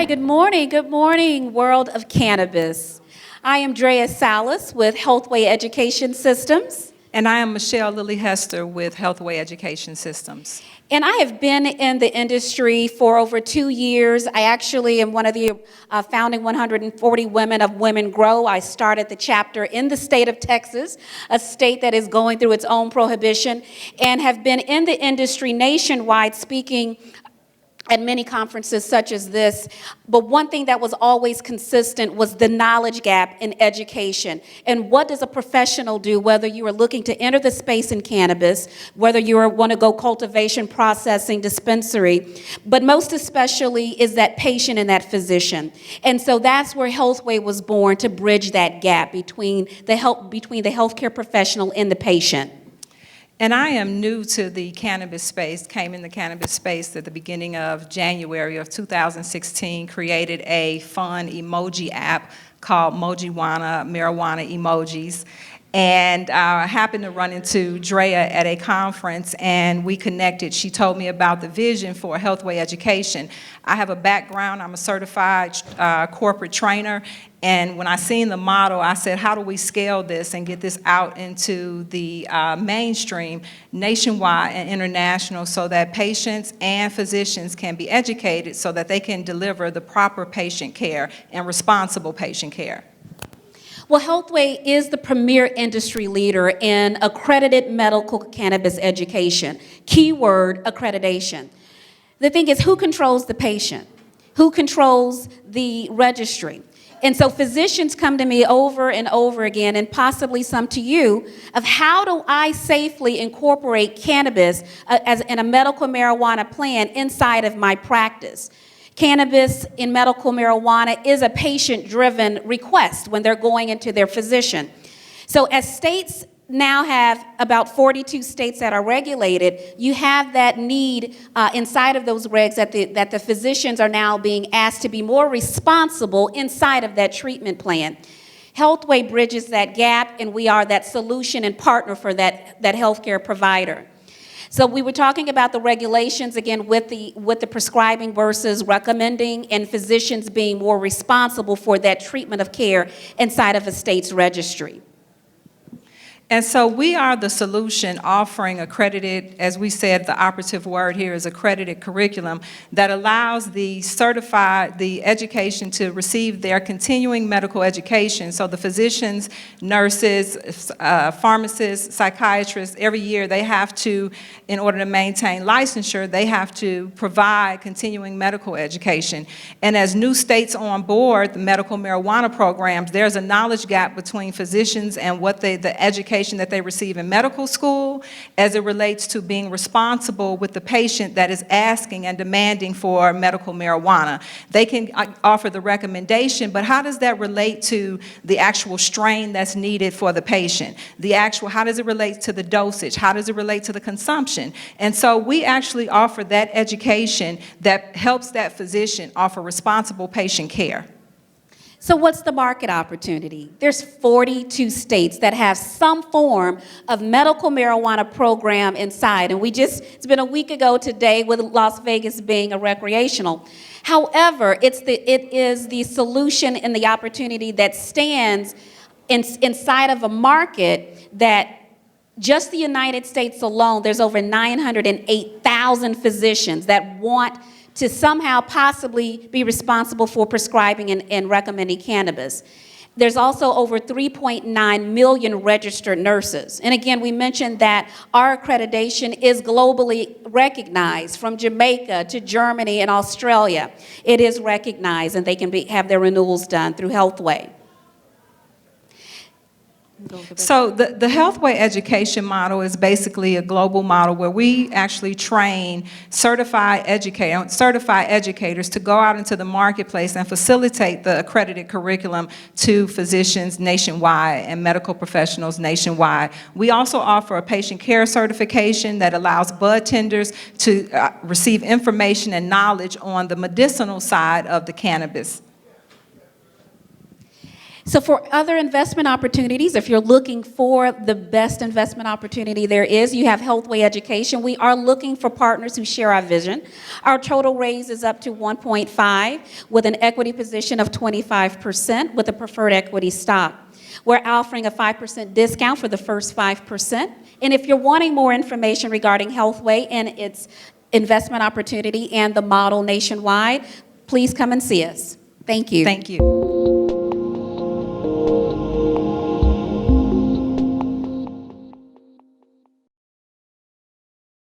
Hi, good morning, world of cannabis. I am Drea Salas with Healthway Education Systems. And I am Michelle Lilly Hester with Healthway Education Systems. And I have been in the industry for over 2 years. I actually am one of the founding 140 women of Women Grow. I started the chapter in the state of Texas, a state that is going through its own prohibition, and have been in the industry nationwide speaking at many conferences such as this. But one thing that was always consistent was the knowledge gap in education. And what does a professional do, whether you are looking to enter the space in cannabis, whether you want to go cultivation, processing, dispensary, but most especially is that patient and that physician. And so that's where Healthway was born, to bridge that gap between the healthcare professional and the patient. And I am new to the cannabis space, came in the cannabis space at the beginning of January of 2016, created a fun emoji app called Mojiwana, Marijuana Emojis. And I happened to run into Drea at a conference, and we connected. She told me about the vision for Healthway education. I have a background, I'm a certified corporate trainer, and when I seen the model, I said, how do we scale this and get this out into the mainstream, nationwide and international, so that patients and physicians can be educated so that they can deliver the proper patient care and responsible patient care? Well, Healthway is the premier industry leader in accredited medical cannabis education. Keyword, accreditation. The thing is, who controls the patient? Who controls the registry? And so physicians come to me over and over again, and possibly some to you, of how do I safely incorporate cannabis as in a medical marijuana plan inside of my practice? Cannabis in medical marijuana is a patient-driven request when they're going into their physician. So as states now have about 42 states that are regulated, you have that need inside of those regs that the physicians are now being asked to be more responsible inside of that treatment plan. Healthway bridges that gap, and we are that solution and partner for that healthcare provider. So we were talking about the regulations, again, with the prescribing versus recommending, and physicians being more responsible for that treatment of care inside of a state's registry. And so we are the solution, offering accredited, as we said, the operative word here is accredited curriculum that allows the education to receive their continuing medical education. So the physicians, nurses, pharmacists, psychiatrists, every year they have to, in order to maintain licensure, they have to provide continuing medical education. And as new states on board the medical marijuana programs, there's a knowledge gap between physicians and what the education that they receive in medical school as it relates to being responsible with the patient that is asking and demanding for medical marijuana. They can offer the recommendation, but how does that relate to the actual strain that's needed for the patient? How does it relate to the dosage? How does it relate to the consumption? And so we actually offer that education that helps that physician offer responsible patient care. So what's the market opportunity? There's 42 states that have some form of medical marijuana program inside. And it's been a week ago today with Las Vegas being a recreational. However, it is the solution and the opportunity that stands inside of a market that just the United States alone, there's over 908,000 physicians that want to somehow possibly be responsible for prescribing and recommending cannabis. There's also over 3.9 million registered nurses. And again, we mentioned that our accreditation is globally recognized, from Jamaica to Germany and Australia. It is recognized, and they can have their renewals done through Healthway. So the Healthway education model is basically a global model where we actually train certified educators to go out into the marketplace and facilitate the accredited curriculum to physicians nationwide and medical professionals nationwide. We also offer a patient care certification that allows bud tenders to receive information and knowledge on the medicinal side of the cannabis. So for other investment opportunities, if you're looking for the best investment opportunity there is, you have Healthway Education. We are looking for partners who share our vision. Our total raise is up to 1.5 with an equity position of 25% with a preferred equity stock. We're offering a 5% discount for the first 5%. And if you're wanting more information regarding Healthway and its investment opportunity and the model nationwide, please come and see us. Thank you. Thank you.